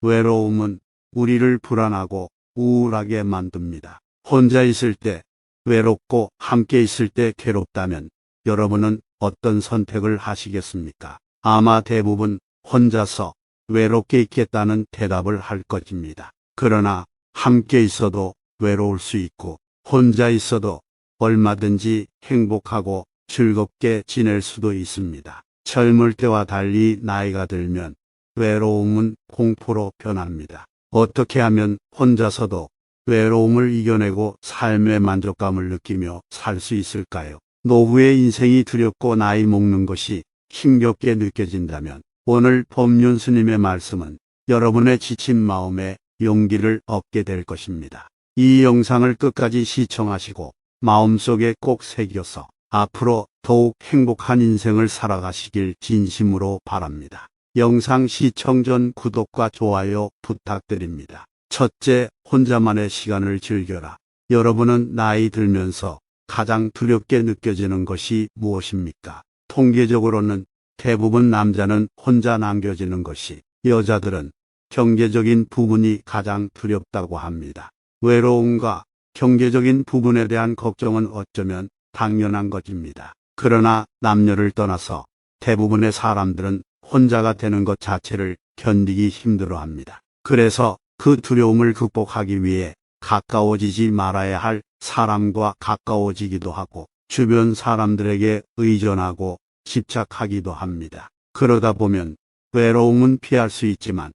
외로움은 우리를 불안하고 우울하게 만듭니다. 혼자 있을 때 외롭고 함께 있을 때 괴롭다면 여러분은 어떤 선택을 하시겠습니까? 아마 대부분 혼자서 외롭게 있겠다는 대답을 할 것입니다. 그러나 함께 있어도 외로울 수 있고 혼자 있어도 얼마든지 행복하고 즐겁게 지낼 수도 있습니다. 젊을 때와 달리 나이가 들면 외로움은 공포로 변합니다. 어떻게 하면 혼자서도 외로움을 이겨내고 삶의 만족감을 느끼며 살 수 있을까요? 노후의 인생이 두렵고 나이 먹는 것이 힘겹게 느껴진다면 오늘 법륜 스님의 말씀은 여러분의 지친 마음에 용기를 얻게 될 것입니다. 이 영상을 끝까지 시청하시고 마음속에 꼭 새겨서 앞으로 더욱 행복한 인생을 살아가시길 진심으로 바랍니다. 영상 시청 전 구독과 좋아요 부탁드립니다. 첫째, 혼자만의 시간을 즐겨라. 여러분은 나이 들면서 가장 두렵게 느껴지는 것이 무엇입니까? 통계적으로는 대부분 남자는 혼자 남겨지는 것이, 여자들은 경제적인 부분이 가장 두렵다고 합니다. 외로움과 경제적인 부분에 대한 걱정은 어쩌면 당연한 것입니다. 그러나 남녀를 떠나서 대부분의 사람들은 혼자가 되는 것 자체를 견디기 힘들어합니다. 그래서 그 두려움을 극복하기 위해 가까워지지 말아야 할 사람과 가까워지기도 하고 주변 사람들에게 의존하고 집착하기도 합니다. 그러다 보면 외로움은 피할 수 있지만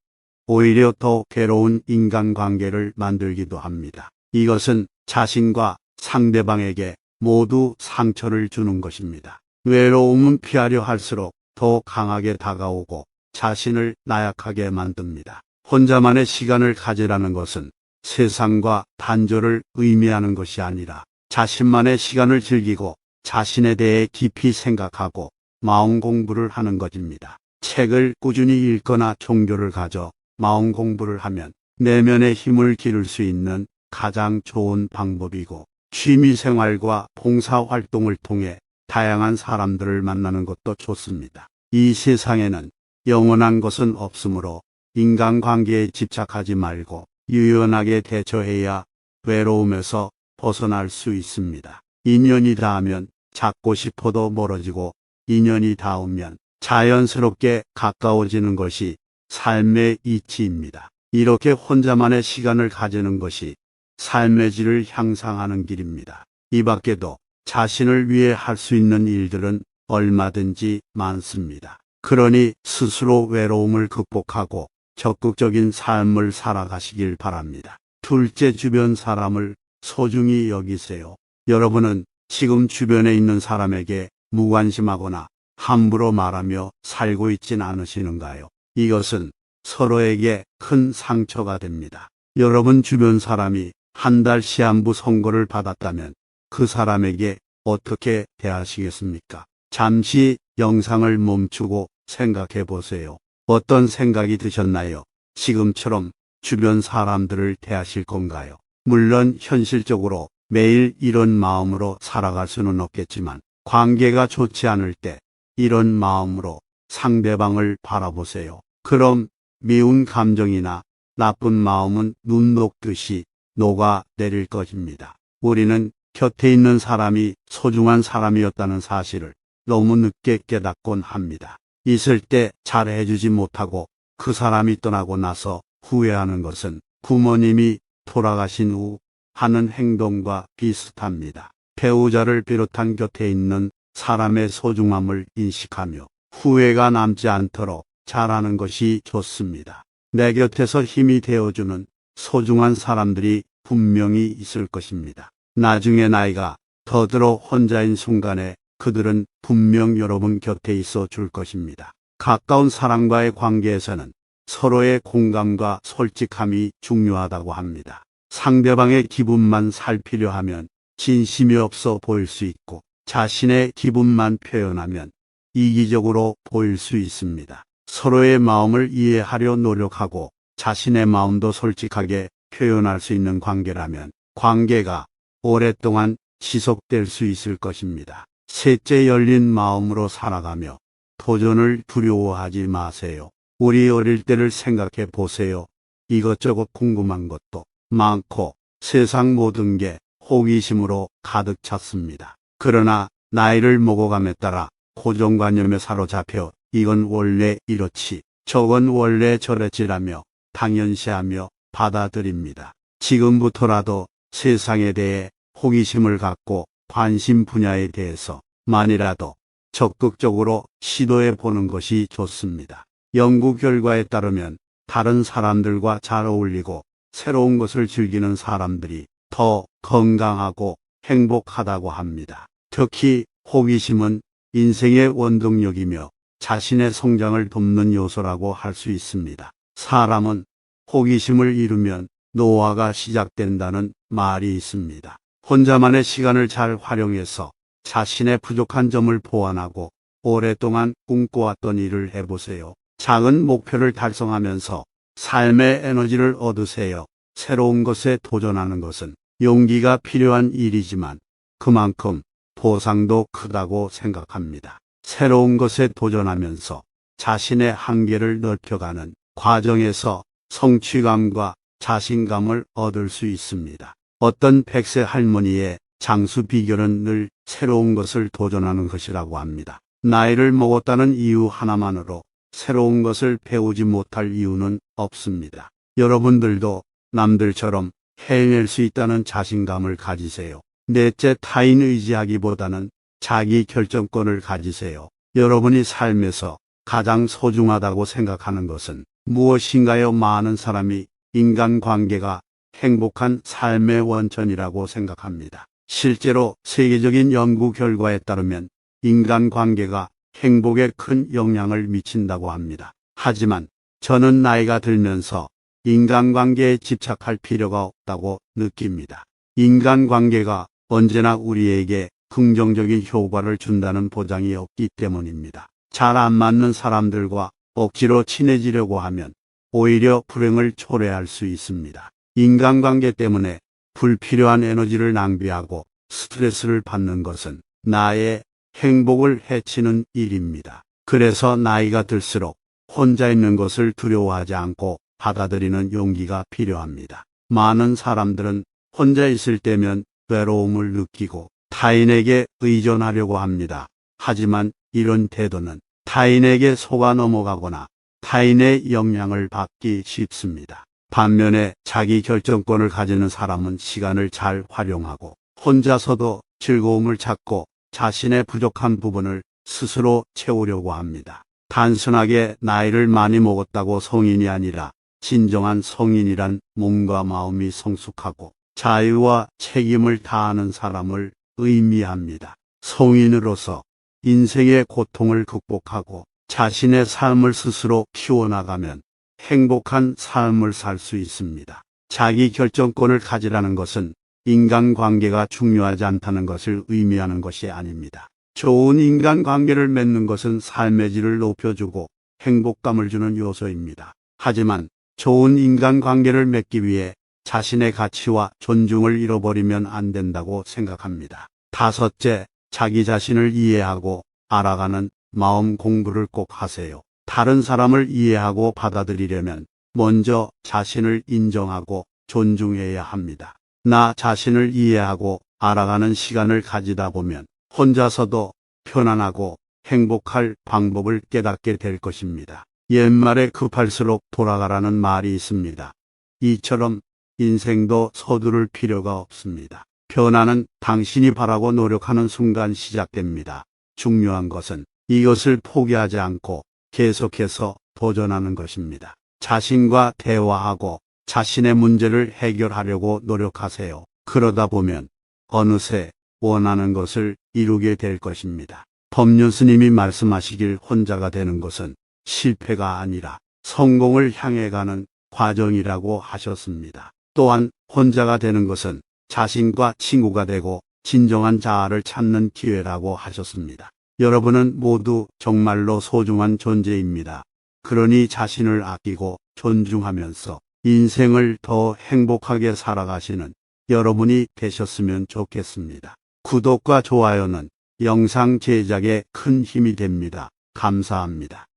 오히려 더 괴로운 인간관계를 만들기도 합니다. 이것은 자신과 상대방에게 모두 상처를 주는 것입니다. 외로움은 피하려 할수록 더 강하게 다가오고 자신을 나약하게 만듭니다. 혼자만의 시간을 가지라는 것은 세상과 단절을 의미하는 것이 아니라 자신만의 시간을 즐기고 자신에 대해 깊이 생각하고 마음 공부를 하는 것입니다. 책을 꾸준히 읽거나 종교를 가져 마음 공부를 하면 내면의 힘을 기를 수 있는 가장 좋은 방법이고, 취미생활과 봉사활동을 통해 다양한 사람들을 만나는 것도 좋습니다. 이 세상에는 영원한 것은 없으므로 인간관계에 집착하지 말고 유연하게 대처해야 외로움에서 벗어날 수 있습니다. 인연이 닿으면 잡고 싶어도 멀어지고 인연이 닿으면 자연스럽게 가까워지는 것이 삶의 이치입니다. 이렇게 혼자만의 시간을 가지는 것이 삶의 질을 향상하는 길입니다. 이 밖에도 자신을 위해 할 수 있는 일들은 얼마든지 많습니다. 그러니 스스로 외로움을 극복하고 적극적인 삶을 살아가시길 바랍니다. 둘째, 주변 사람을 소중히 여기세요. 여러분은 지금 주변에 있는 사람에게 무관심하거나 함부로 말하며 살고 있진 않으시는가요? 이것은 서로에게 큰 상처가 됩니다. 여러분 주변 사람이 한 달 시한부 선고를 받았다면 그 사람에게 어떻게 대하시겠습니까? 잠시 영상을 멈추고 생각해 보세요. 어떤 생각이 드셨나요? 지금처럼 주변 사람들을 대하실 건가요? 물론 현실적으로 매일 이런 마음으로 살아갈 수는 없겠지만 관계가 좋지 않을 때 이런 마음으로 상대방을 바라보세요. 그럼 미운 감정이나 나쁜 마음은 눈 녹듯이 녹아 내릴 것입니다. 우리는 곁에 있는 사람이 소중한 사람이었다는 사실을 너무 늦게 깨닫곤 합니다. 있을 때 잘해주지 못하고 그 사람이 떠나고 나서 후회하는 것은 부모님이 돌아가신 후 하는 행동과 비슷합니다. 배우자를 비롯한 곁에 있는 사람의 소중함을 인식하며 후회가 남지 않도록 잘하는 것이 좋습니다. 내 곁에서 힘이 되어주는 소중한 사람들이 분명히 있을 것입니다. 나중에 나이가 더 들어 혼자인 순간에 그들은 분명 여러분 곁에 있어 줄 것입니다. 가까운 사람과의 관계에서는 서로의 공감과 솔직함이 중요하다고 합니다. 상대방의 기분만 살피려 하면 진심이 없어 보일 수 있고 자신의 기분만 표현하면 이기적으로 보일 수 있습니다. 서로의 마음을 이해하려 노력하고 자신의 마음도 솔직하게 표현할 수 있는 관계라면 관계가 오랫동안 지속될 수 있을 것입니다. 셋째, 열린 마음으로 살아가며 도전을 두려워하지 마세요. 우리 어릴 때를 생각해 보세요. 이것저것 궁금한 것도 많고 세상 모든 게 호기심으로 가득 찼습니다. 그러나 나이를 먹어감에 따라 고정관념에 사로잡혀 이건 원래 이렇지, 저건 원래 저랬지라며 당연시하며 받아들입니다. 지금부터라도 세상에 대해 호기심을 갖고 관심 분야에 대해서 만이라도 적극적으로 시도해 보는 것이 좋습니다. 연구 결과에 따르면 다른 사람들과 잘 어울리고 새로운 것을 즐기는 사람들이 더 건강하고 행복하다고 합니다. 특히 호기심은 인생의 원동력이며 자신의 성장을 돕는 요소라고 할 수 있습니다. 사람은 호기심을 잃으면 노화가 시작된다는 말이 있습니다. 혼자만의 시간을 잘 활용해서 자신의 부족한 점을 보완하고 오랫동안 꿈꿔왔던 일을 해보세요. 작은 목표를 달성하면서 삶의 에너지를 얻으세요. 새로운 것에 도전하는 것은 용기가 필요한 일이지만 그만큼 보상도 크다고 생각합니다. 새로운 것에 도전하면서 자신의 한계를 넓혀가는 과정에서 성취감과 자신감을 얻을 수 있습니다. 어떤 100세 할머니의 장수 비결은 늘 새로운 것을 도전하는 것이라고 합니다. 나이를 먹었다는 이유 하나만으로 새로운 것을 배우지 못할 이유는 없습니다. 여러분들도 남들처럼 해낼 수 있다는 자신감을 가지세요. 넷째, 타인 의지하기보다는 자기 결정권을 가지세요. 여러분이 삶에서 가장 소중하다고 생각하는 것은 무엇인가요? 많은 사람이 인간관계가 행복한 삶의 원천이라고 생각합니다. 실제로 세계적인 연구 결과에 따르면 인간관계가 행복에 큰 영향을 미친다고 합니다. 하지만 저는 나이가 들면서 인간관계에 집착할 필요가 없다고 느낍니다. 인간관계가 언제나 우리에게 긍정적인 효과를 준다는 보장이 없기 때문입니다. 잘 안 맞는 사람들과 억지로 친해지려고 하면 오히려 불행을 초래할 수 있습니다. 인간관계 때문에 불필요한 에너지를 낭비하고 스트레스를 받는 것은 나의 행복을 해치는 일입니다. 그래서 나이가 들수록 혼자 있는 것을 두려워하지 않고 받아들이는 용기가 필요합니다. 많은 사람들은 혼자 있을 때면 외로움을 느끼고 타인에게 의존하려고 합니다. 하지만 이런 태도는 타인에게 속아 넘어가거나 타인의 영향을 받기 쉽습니다. 반면에 자기 결정권을 가지는 사람은 시간을 잘 활용하고 혼자서도 즐거움을 찾고 자신의 부족한 부분을 스스로 채우려고 합니다. 단순하게 나이를 많이 먹었다고 성인이 아니라 진정한 성인이란 몸과 마음이 성숙하고 자유와 책임을 다하는 사람을 의미합니다. 성인으로서 인생의 고통을 극복하고 자신의 삶을 스스로 키워나가면 행복한 삶을 살 수 있습니다. 자기 결정권을 가지라는 것은 인간관계가 중요하지 않다는 것을 의미하는 것이 아닙니다. 좋은 인간관계를 맺는 것은 삶의 질을 높여주고 행복감을 주는 요소입니다. 하지만 좋은 인간관계를 맺기 위해 자신의 가치와 존중을 잃어버리면 안 된다고 생각합니다. 다섯째, 자기 자신을 이해하고 알아가는 마음 공부를 꼭 하세요. 다른 사람을 이해하고 받아들이려면 먼저 자신을 인정하고 존중해야 합니다. 나 자신을 이해하고 알아가는 시간을 가지다 보면 혼자서도 편안하고 행복할 방법을 깨닫게 될 것입니다. 옛말에 급할수록 돌아가라는 말이 있습니다. 이처럼 인생도 서두를 필요가 없습니다. 변화는 당신이 바라고 노력하는 순간 시작됩니다. 중요한 것은 이것을 포기하지 않고 계속해서 도전하는 것입니다. 자신과 대화하고 자신의 문제를 해결하려고 노력하세요. 그러다 보면 어느새 원하는 것을 이루게 될 것입니다. 법륜 스님이 말씀하시길 혼자가 되는 것은 실패가 아니라 성공을 향해 가는 과정이라고 하셨습니다. 또한 혼자가 되는 것은 자신과 친구가 되고 진정한 자아를 찾는 기회라고 하셨습니다. 여러분은 모두 정말로 소중한 존재입니다. 그러니 자신을 아끼고 존중하면서 인생을 더 행복하게 살아가시는 여러분이 되셨으면 좋겠습니다. 구독과 좋아요는 영상 제작에 큰 힘이 됩니다. 감사합니다.